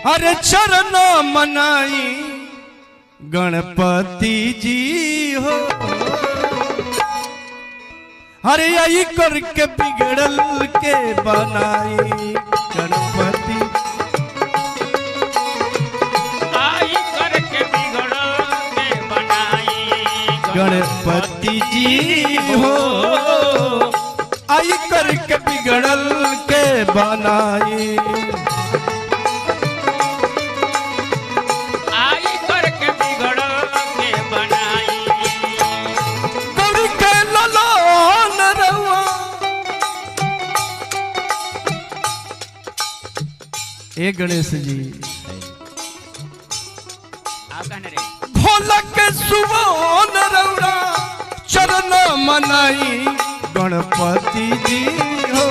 अरे चरण मनाई गणपति जी हो। अरे आई करके बिगड़ल के बनाई गणपति, आई करके बिगड़ल के बनाई गणपति जी हो। आई करके बिगड़ल के बनाई, आई करके बिगड़ल के बनाई गौरी के ललन रउआ। ए गणेश जी आप कहने रे भोला के सुवन रउरा चरण मनाई गणपति जी हो।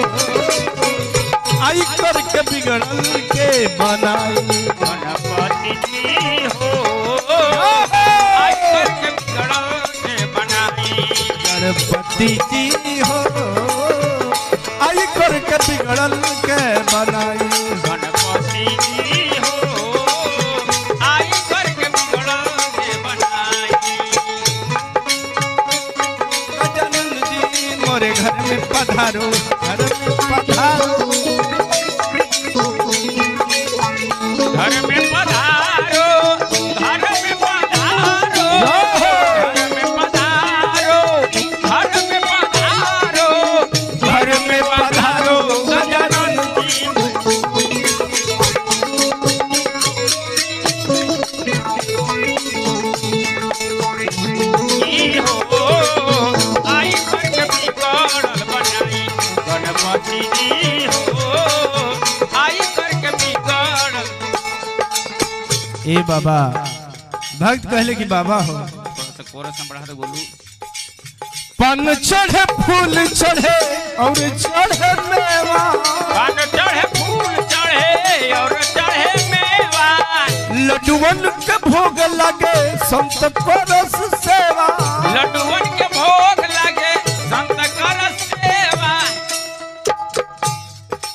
आई करके बिगड़ल के बनाई गणपति जी हो। आई करके बिगड़ल के बनाई गणपति जी हो। आई करके बिगड़ल के बनाई गणपति जी हो। आई करके बिगड़ल के बनाई गजानन जी मोरे घर में पधारो, घर में पधारो, घर में पधारो, घर में पधारो, घर में पधारो, घर में पधारो, घर में पधारो गजानन जी। जी हो। आई करके बिगड़ल बनाई गणपति जी हो। आई करके बिगड़ल। ए बाबा, भक्त कहले कि बाबा हो, थोड़ा सा कोरस में बढ़ा दो गोलू। पन चढ़े फूल चढ़े और चढ़े मेवा, पान चढ़े फूल चढ़े और चढ़े मेवा, लड्डुअन के भोग लगे संत परस सेवा। लड्डुअन के भोग लगे संत कर सेवा।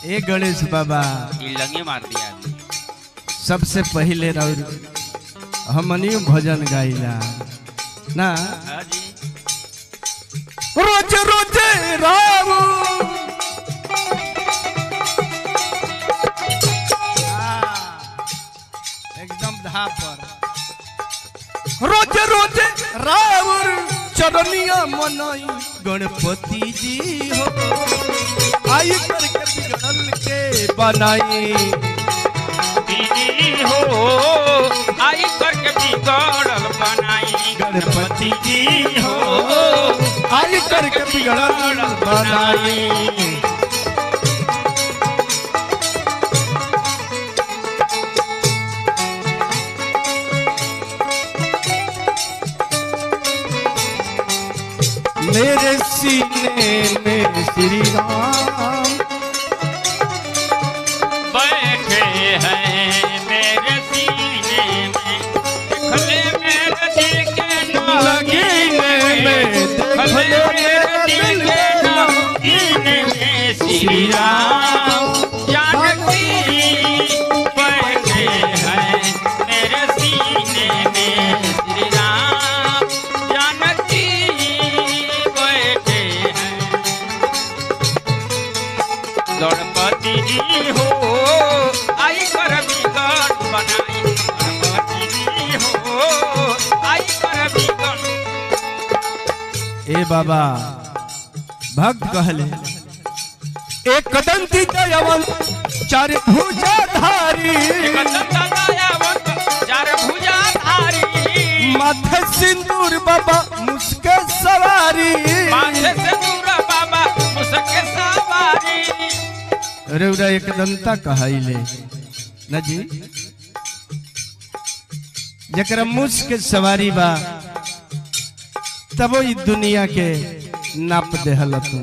ए गणेश बाबा, ये लंगे मार दिया आदमी। सबसे पहले हमनियो भजन गाइला ना, हाँ जी। रोज रोज राव एकदम धा पर, रोज रोज रावर चरनिया मनाई गणपति जी हो। आई करके बिगड़ल के बनाई दीदी हो। आई करके बिगड़ल बनाई गणपति जी हो। आई करके बिगड़ल बनाई मेरे सीने में श्री राम बैठे हैं मेरे सीने में, खले मेरे दिल के लगीने में, खले मेरे दिल के नगीने में श्री राम जानकी बैठे हैं मेरे सीने में। श्री राम जानकी बैठे हैं। गणपति जी हो। आई कर बिगड़ बनाई गणपति जी हो। आई कर बिगड़। ए बाबा, भक्त कहले एक दंती दयावंत चार भुजाधारी, चार भुजाधारी, माथे सिंदूर बाबा मुस्के सवारी, माथे सिंदूर बाबा मुस्के सवारी। रउरा एक दंता कहाइले न जी, जकरा मुस्के सवारी बा तब ई दुनिया के नाप देहल तू।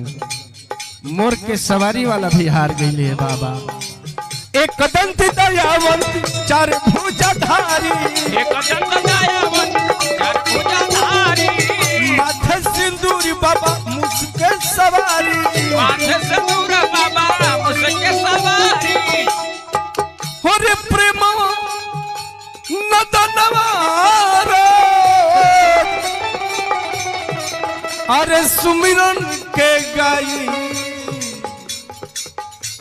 मोर के सवारी वाला भी हार गईले बाबा। एक दंत दयावंत चार भुजाधारी, एक दंत दयावंत चार भुजाधारी, माथे सिंदूर बाबा मुस्के सवारी, माथे सिंदूर बाबा मुस्के सवारी। होरे प्रेमवा अरे सुमिरन के गाई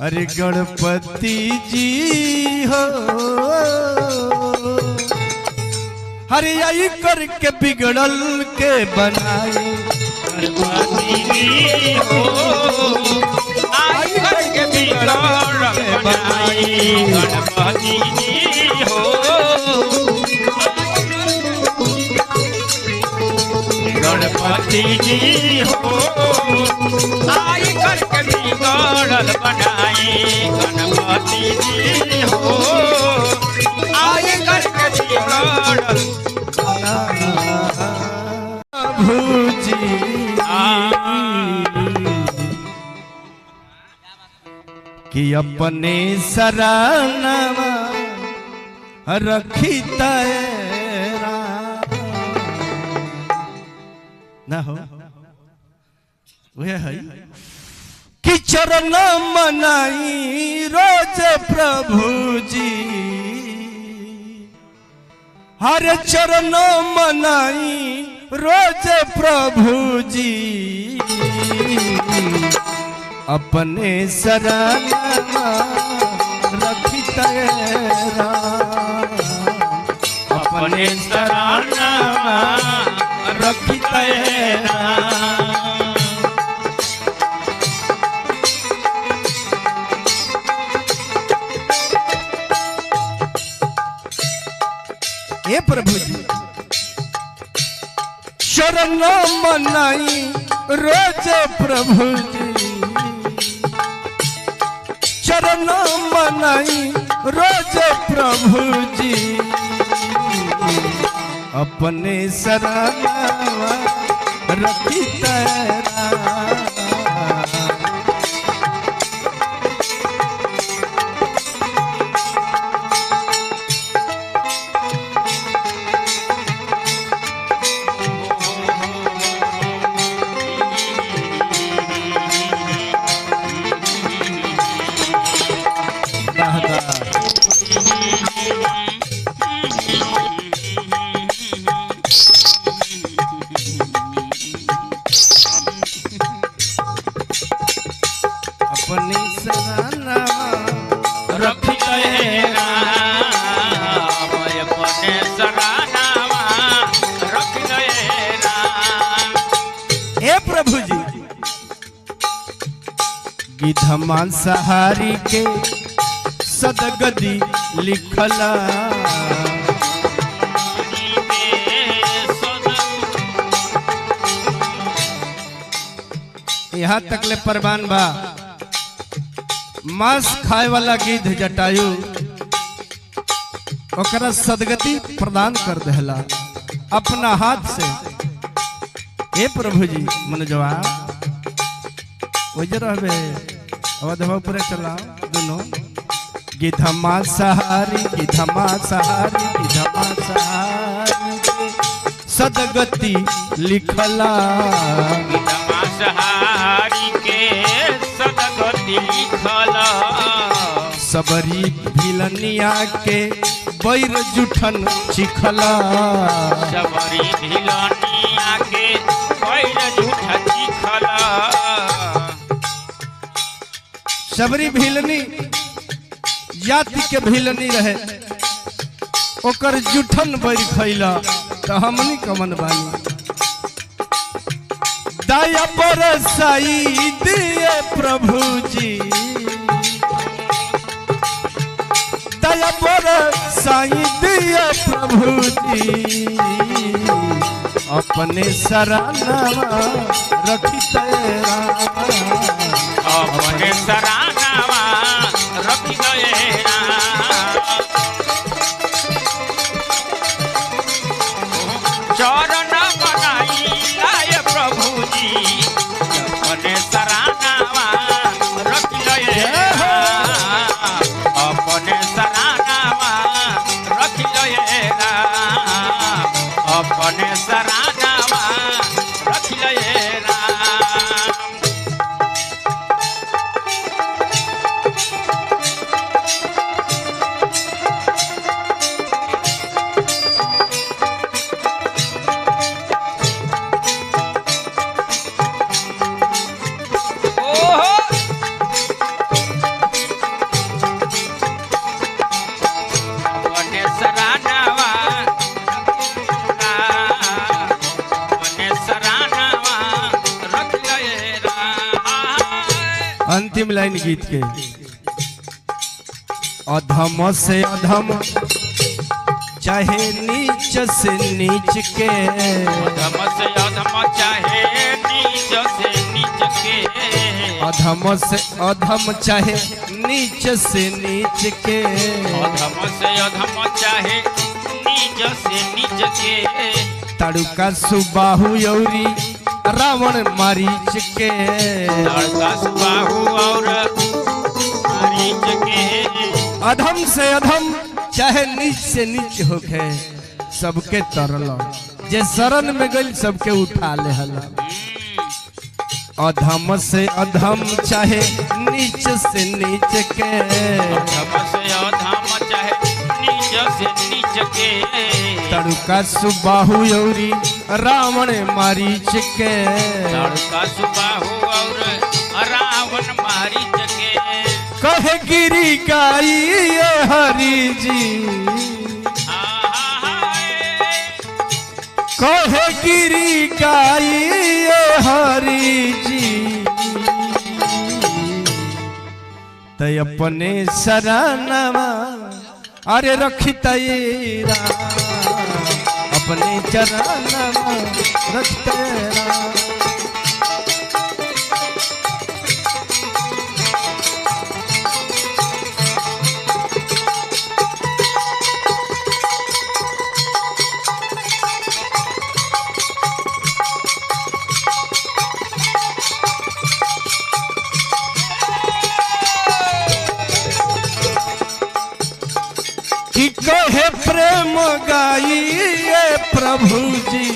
अरे गणपति जी हो हरे आई करके बिगड़ल के बनाई गणपति जी हो आई करके बिगड़ल के बनाई गणपति जी हो गणपति जी हो आई करके बिगड़ल बनाई गणपति जी हो आई करके बिगड़ल भूजी कि अपने सरानवा रखी तेरा ना हो वह है कि चरण मनाई रोज प्रभु जी हर चरण मनाई रोज प्रभु जी अपने शरणा रखी तेरा अपने शरणा रखी तेरा हे प्रभु जी शरण मनाई रोज प्रभु जी शरण मनाई रोज प्रभु जी अपने शरणा रखी तेरा अपनी सराहना रखी तेरा अपने सराहना रखी तेरा हे प्रभु जी गिधमान सहारी के सदगदी लिखला यहाँ तक ले परवान बा मांस खाए वाला गिद्ध जटायु ओकरा सदगति प्रदान कर देला अपना हाथ से। हे प्रभु जी मनोजवा वजह रहबे अवधवा ऊपर चला दोनों गिधमा सहारी गिधमा सहारी गिधमा सहारी सदगति लिखला गिधमा सहारी के सदगति लिखला सबरी भिलनिया के बैर जुठन चिखला सबरी भिलनिया के बैर जुठन चिखला सबरी भिलनी जाति के भिलनी रहे ओकर जुठन बैर खैला तो हमनी कमन बानी दया बरसाई दिए प्रभु जी दया बरसाई दिए प्रभु जी अपने सराहना रखी तेरा अपने सराहना रखी तेरा चरण बनाई लाए प्रभु जी अपने सराहना रखी तेरा अपने सराहना रखी तेरा अपने सराहना रखी तेरा लाइन गीत के। अधम से अधम चाहे नीच से नीच के, अधम से अधम चाहे नीच से नीच के, अधम से अधम चाहे नीच से नीच के, अधम से अधम चाहे नीच से नीच के, तड़का सुबाहु यौरी रावण मारीच के, तड़का सुबाहु और मारीच के, अधम से अधम चाहे नीच से नीच होके सबके तरल, जे शरण में गइल सबके उठा ले हला। अधम से अधम चाहे नीच से नीच के, अधम से अधम चाहे नीच से नीच के, तड़का सुबाहु यौरी रावण मारीच के, तड़का सुबाहु और रावण मारीच के, कहे गिरी गाई ये हरि जी, कहे गिरी गाई ये हरि जी, तय अपने शरणवा अरे रखितैरा, अपने चरणवा रखितैरा। कि कहे प्रेम गाइए प्रभु जी,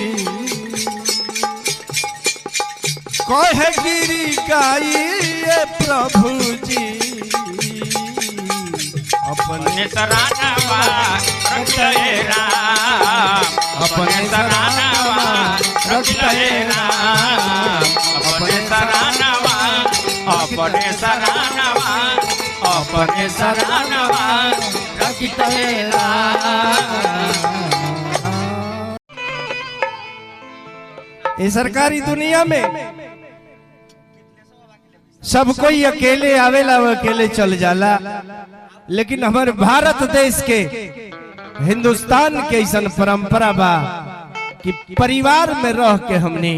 कहे गिरी गाइए प्रभु जी, अपने शरणवा रखिले राम, अपने शरणवा रखिले राम, अपने शरणवा, अपने शरणवा, अपने शरणवा रखिले राम। इस सरकारी दुनिया में सब कोई अकेले आवेला वो अकेले चल जाला, लेकिन हमारे भारत देश के हिंदुस्तान के ऐसा परंपरा बा कि परिवार में रह के हमने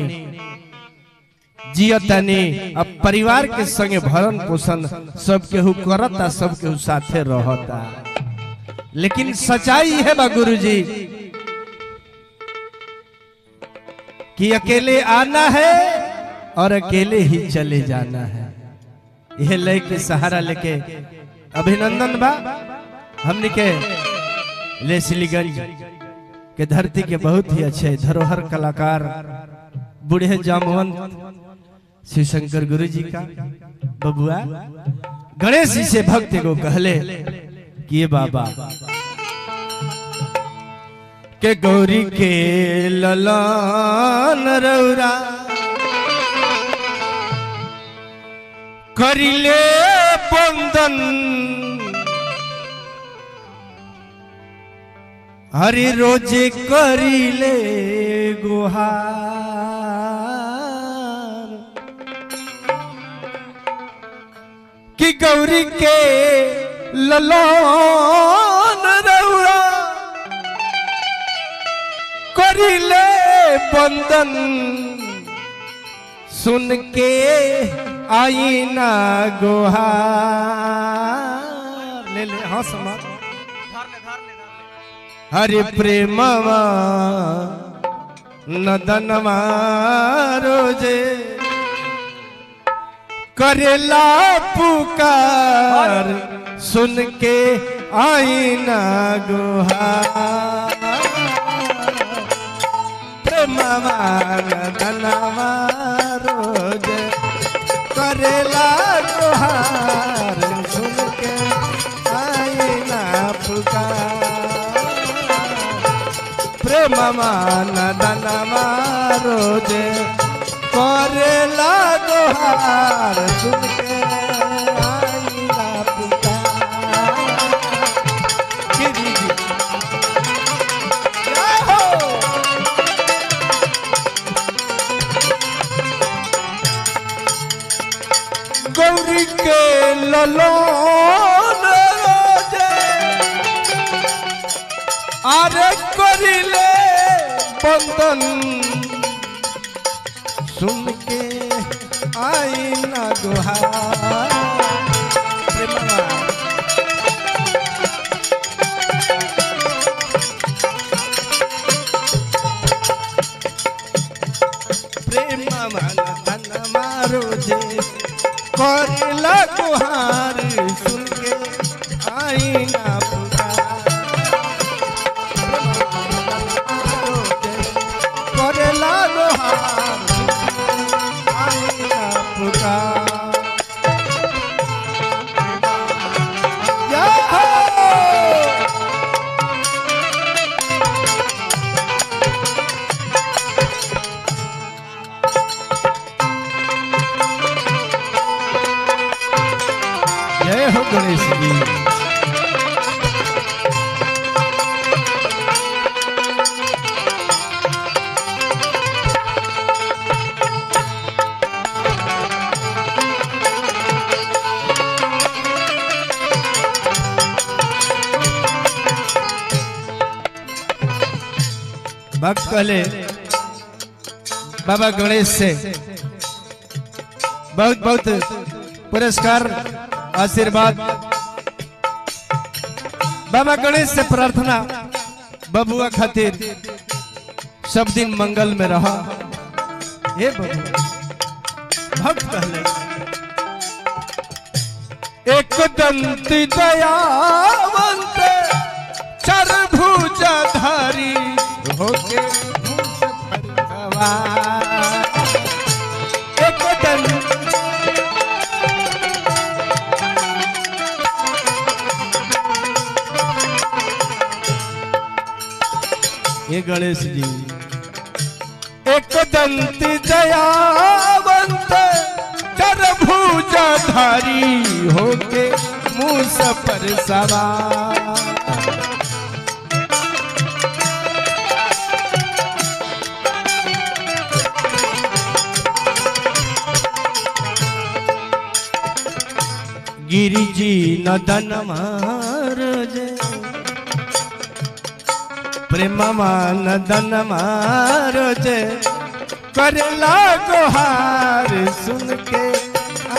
जियतनी, अब परिवार के संगे भरण पोषण सब केहू करता, सब केहू साथे रहता। लेकिन सच्चाई है बा गुरुजी कि अकेले आना है और अकेले ही चले जाना है। यह लेके सहारा लेके अभिनंदन बा हमने के लेसलीगंज के धरती के बहुत ही अच्छे धरोहर कलाकार बूढ़े जामवंत शिव शंकर गुरु जी का बबुआ गणेश जी से भक्त को कहले कि ये बाबा के गौरी के ललन रौरा करिले बंदन, हरि रोजे करिले गुहार, कि गौरी के ललन रौरा करिले बंदन, सुन के आईना गुहार। ले ले हाँ समा हरि प्रेमवा नदनवा रोजे करेला पुकार, सुन के आईना गुहार। प्रेमवा नदनवा रोजे करेला गुहार, सुन के आईना पुकार। प्रेमवा नदनवा रोजे करेला गुहार, सुन के आईना पुकार। गिरी जी जय हो। गौरी के बंदन सुन के आई ना गुहार प्रेमवा प्रेमवा तन मारो जे करला गुहार सुन के आई ना करला गुहार आई ना पुकार जय हो गणेश जी। भक्त कहले बाबा गणेश से बहुत बहुत पुरस्कार आशीर्वाद। बाबा गणेश से प्रार्थना बबुआ खातिर सब दिन मंगल में रहा। हे बबुआ भक्त कहले एक दंती दयावंत चरभुजधारी होके एक दंती ये गणेश जी एक दंती दयावंत चरभुजधारी होके मूस पर सवार गिरिजी नदन मारज प्रेममा नदन मारज करला गुहार सुन के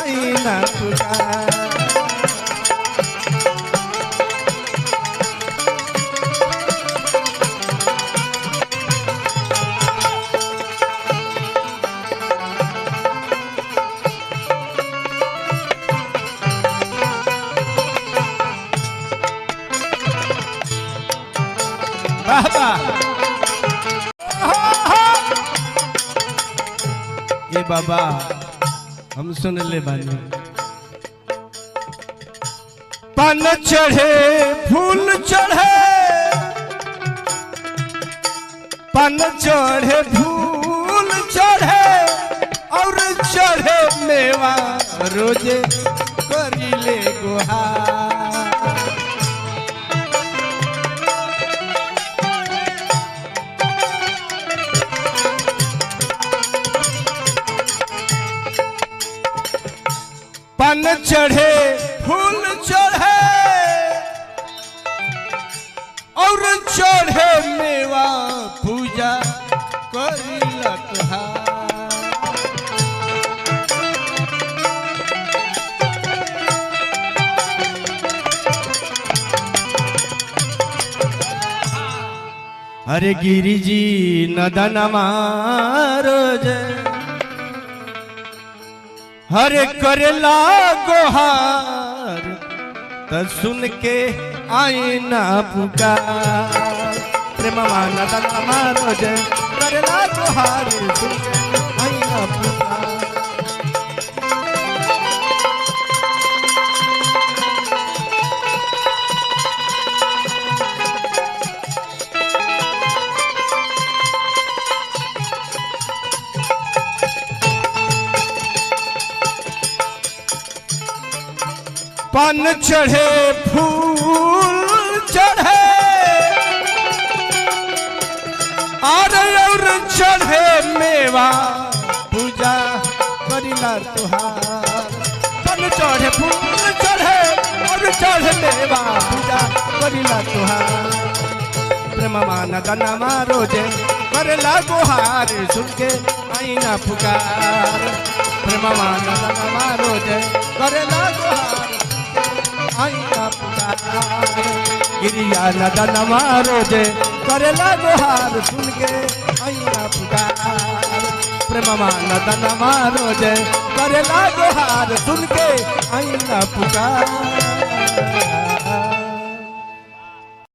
आई ना पुकार बाबा ये बाबा हम सुन ले बानी पन चढ़े फूल चढ़े पन चढ़े फूल चढ़े और चढ़े मेवा रोजे करिले गुहार पन चढ़े फूल चढ़े और चढ़े मेवा पूजा करिला तुहार हरे गिरिजी नदन मारज हरे करला गुहार त सुन के आई ना पुकार प्रेमवा नदन मारज करला गुहार सुन के आई ना पुकार पन चढ़े फूल चढ़े और चढ़े मेवा पूजा करिला तुहार पन चढ़े फूल चढ़े और चढ़े मेवा पूजा करिला तुहार प्रेमवा नदन मारज करेला गुहार सुन के आईना पुकार प्रेमवा नदनमा रोजे करेला गुहार आईना पुकार गिरिया नदनमा रोजे करेला गुहार सुन के आईना पुकार प्रेमवा नदनमा रोजे करेला गुहार सुन के आईना पुकार